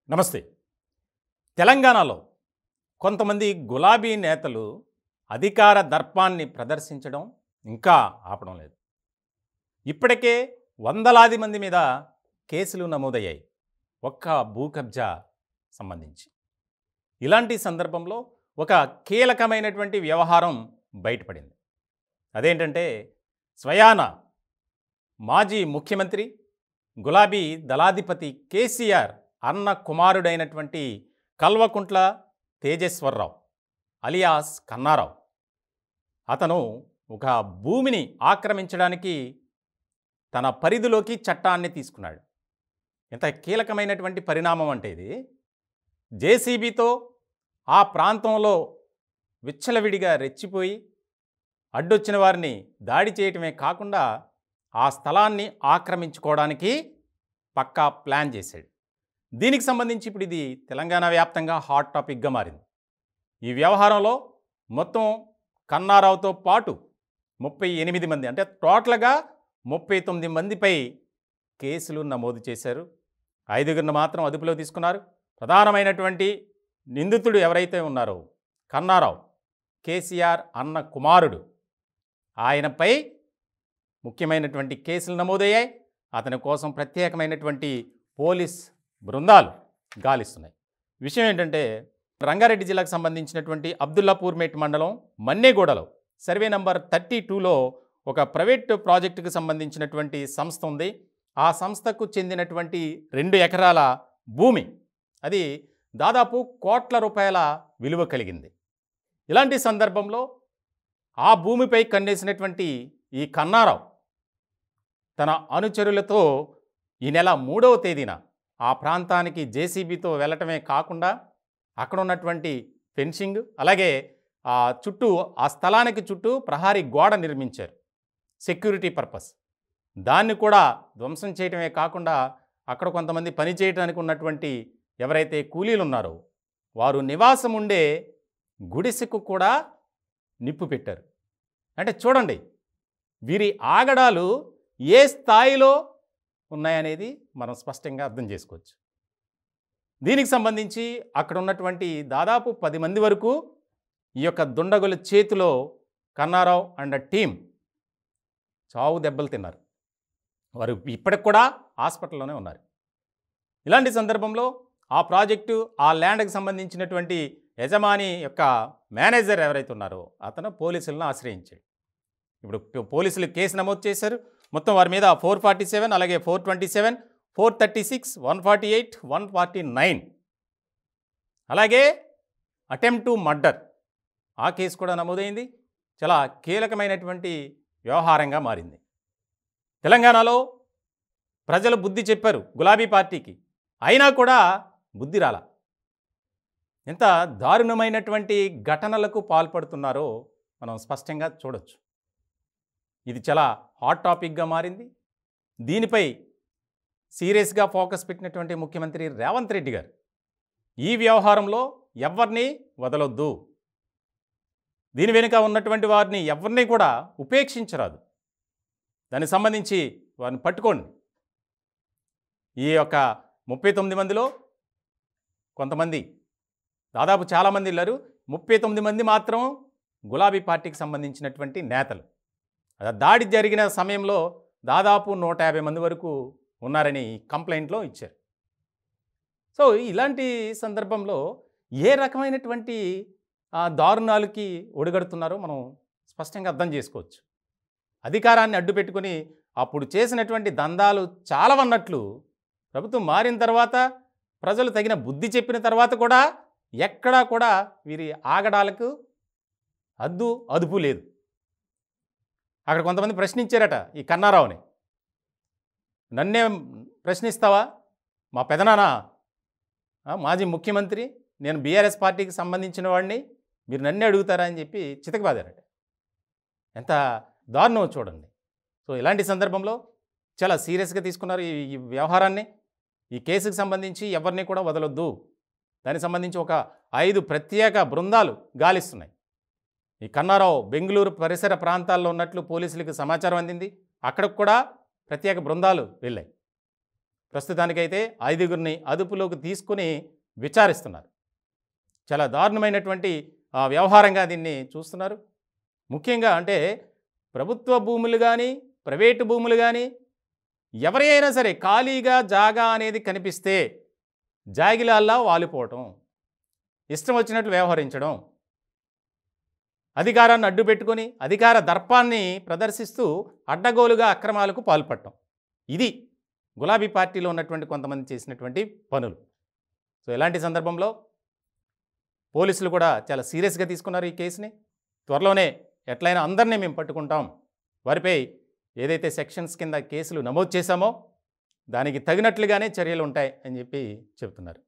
నమస్తే. తెలంగాణలో కొంతమంది గులాబీ నేతలు అధికార దర్పాన్ని ప్రదర్శించడం ఇంకా ఆపడం లేదు. ఇప్పటికే వందలాది మంది మీద కేసులు నమోదయ్యాయి ఒక్క భూ కబ్జా సంబంధించి. ఇలాంటి సందర్భంలో ఒక కీలకమైనటువంటి వ్యవహారం బయటపడింది. అదేంటంటే స్వయాన మాజీ ముఖ్యమంత్రి గులాబీ దళాధిపతి కేసీఆర్ అన్న కుమారుడైనటువంటి కల్వకుంట్ల తేజేశ్వరరావు అలియాస్ కన్నారావు అతను ఒక భూమిని ఆక్రమించడానికి తన పరిధిలోకి చట్టాన్ని తీసుకున్నాడు. ఎంత కీలకమైనటువంటి పరిణామం అంటే ఇది. జేసీబీతో ఆ ప్రాంతంలో విచ్చలవిడిగా రెచ్చిపోయి అడ్డొచ్చిన వారిని దాడి చేయటమే కాకుండా ఆ స్థలాన్ని ఆక్రమించుకోవడానికి పక్కా ప్లాన్ చేశాడు. దీనికి సంబంధించి ఇప్పుడు ఇది తెలంగాణ వ్యాప్తంగా హాట్ టాపిక్గా మారింది. ఈ వ్యవహారంలో మొత్తం కన్నారావుతో పాటు 38 మంది అంటే టోటల్గా 39 మందిపై కేసులు నమోదు చేశారు. 5గురిని మాత్రం అదుపులో తీసుకున్నారు. ప్రధానమైనటువంటి నిందితుడు ఎవరైతే ఉన్నారో కన్నారావు కేసీఆర్ అన్న కుమారుడు, ఆయనపై ముఖ్యమైనటువంటి కేసులు నమోదయ్యాయి. అతని కోసం ప్రత్యేకమైనటువంటి పోలీస్ బృందాలు గాలిస్తున్నాయి. విషయం ఏంటంటే రంగారెడ్డి జిల్లాకు సంబంధించినటువంటి అబ్దుల్లాపూర్మేట్ మండలం మన్నేగూడలో సర్వే నంబర్ 32లో ఒక ప్రైవేట్ ప్రాజెక్టుకు సంబంధించినటువంటి సంస్థ ఉంది. ఆ సంస్థకు చెందినటువంటి 2 ఎకరాల భూమి, అది దాదాపు కోట్ల రూపాయల విలువ కలిగింది. ఇలాంటి సందర్భంలో ఆ భూమిపై కన్నేసినటువంటి ఈ కన్నారావు తన అనుచరులతో ఈ నెల 3వ తేదీన ఆ ప్రాంతానికి జేసీబీతో వెళ్ళటమే కాకుండా అక్కడ ఉన్నటువంటి ఫెన్సింగ్, అలాగే ఆ స్థలానికి చుట్టూ ప్రహారీ గోడ నిర్మించారు సెక్యూరిటీ పర్పస్. దాన్ని కూడా ధ్వంసం చేయటమే కాకుండా అక్కడ కొంతమంది పని చేయడానికి ఉన్నటువంటి ఎవరైతే కూలీలు ఉన్నారో వారు నివాసం ఉండే గుడిసెకు కూడా నిప్పు పెట్టారు. అంటే చూడండి, వీరి ఆగడాలు ఏ స్థాయిలో ఉన్నాయనేది మనం స్పష్టంగా అర్థం చేసుకోవచ్చు. దీనికి సంబంధించి అక్కడ ఉన్నటువంటి దాదాపు 10 మంది వరకు ఈ యొక్క దుండగుల చేతిలో కన్నారావు అండ్ టీం చావు దెబ్బలు తిన్నారు. వారు ఇప్పటికి కూడా హాస్పిటల్లోనే ఉన్నారు. ఇలాంటి సందర్భంలో ఆ ప్రాజెక్టు, ఆ ల్యాండ్కి సంబంధించినటువంటి యజమాని యొక్క మేనేజర్ ఎవరైతే ఉన్నారో అతను పోలీసులను ఆశ్రయించాడు. ఇప్పుడు పోలీసులు కేసు నమోదు చేశారు. మొత్తం వారి మీద 447, అలాగే 427, 436, 148, 149, అలాగే అటెంప్ట్ టు మర్డర్ ఆ కేసు కూడా నమోదైంది. చాలా కీలకమైనటువంటి వ్యవహారంగా మారింది. తెలంగాణలో ప్రజలు బుద్ధి చెప్పారు గులాబీ పార్టీకి, అయినా కూడా బుద్ధి రాల. ఎంత దారుణమైనటువంటి ఘటనలకు పాల్పడుతున్నారో మనం స్పష్టంగా చూడొచ్చు. ఇది చాలా హాట్ టాపిక్గా మారింది. దీనిపై సీరియస్గా ఫోకస్ పెట్టినటువంటి ముఖ్యమంత్రి రేవంత్ రెడ్డి గారు ఈ వ్యవహారంలో ఎవరిని వదలొద్దు, దీని వెనుక ఉన్నటువంటి వారిని ఎవరిని కూడా ఉపేక్షించరాదు, దానికి సంబంధించి వారిని పట్టుకోండి. ఈ యొక్క 39 మందిలో కొంతమంది, దాదాపు చాలామంది వెళ్ళారు. 39 మంది మాత్రం గులాబీ పార్టీకి సంబంధించినటువంటి నేతలు. దాడి జరిగిన సమయంలో దాదాపు 150 మంది వరకు ఉన్నారని కంప్లైంట్లో ఇచ్చారు. సో ఇలాంటి సందర్భంలో ఏ రకమైనటువంటి దారుణాలకి ఒడిగడుతున్నారో మనం స్పష్టంగా అర్థం చేసుకోవచ్చు. అధికారాన్ని అడ్డు పెట్టుకుని అప్పుడు చేసినటువంటి దందాలు చాలవన్నట్లు ప్రభుత్వం మారిన తర్వాత, ప్రజలు తగిన బుద్ధి చెప్పిన తర్వాత కూడా ఎక్కడా కూడా వీరి ఆగడాలకు అదుపు లేదు. అక్కడ కొంతమంది ప్రశ్నించారట ఈ కన్నారావుని, నన్నే ప్రశ్నిస్తావా, మా పెదనాన్న మాజీ ముఖ్యమంత్రి, నేను బీఆర్ఎస్ పార్టీకి సంబంధించిన వాడిని, మీరు నన్నే అడుగుతారా అని చెప్పి చితకబాదారట. ఎంత దారుణమో చూడండి. సో ఇలాంటి సందర్భంలో చాలా సీరియస్గా తీసుకున్నారు ఈ వ్యవహారాన్ని. ఈ కేసుకు సంబంధించి ఎవరిని కూడా వదలొద్దు, దానికి సంబంధించి ఒక 5 ప్రత్యేక బృందాలు గాలిస్తున్నాయి. ఈ కన్నారావు బెంగళూరు పరిసర ప్రాంతాల్లో ఉన్నట్లు పోలీసులకు సమాచారం అందింది. అక్కడికి కూడా ప్రత్యేక బృందాలు వెళ్ళాయి. ప్రస్తుతానికైతే 5గురిని అదుపులోకి తీసుకుని విచారిస్తున్నారు. చాలా దారుణమైనటువంటి వ్యవహారంగా దీన్ని చూస్తున్నారు. ముఖ్యంగా అంటే ప్రభుత్వ భూములు కానీ, ప్రైవేటు భూములు కానీ ఎవరైనా సరే ఖాళీగా జాగా అనేది కనిపిస్తే జాగిలాల్లా వాలిపోవటం, ఇష్టం వచ్చినట్లు వ్యవహరించడం, అధికారాన్ని అడ్డుపెట్టుకొని అధికార దర్పాన్ని ప్రదర్శిస్తూ అడ్డగోలుగా అక్రమాలకు పాల్పడటం, ఇది గులాబీ పార్టీలో ఉన్నటువంటి కొంతమంది చేసినటువంటి పనులు. సో ఇలాంటి సందర్భంలో పోలీసులు కూడా చాలా సీరియస్గా తీసుకున్నారు ఈ కేసుని. త్వరలోనే ఎట్లయినా అందరినీ మేము పట్టుకుంటాం, వారిపై ఏదైతే సెక్షన్స్ కింద కేసులు నమోదు చేశామో దానికి తగినట్లుగానే చర్యలు ఉంటాయి అని చెప్పి చెబుతున్నారు.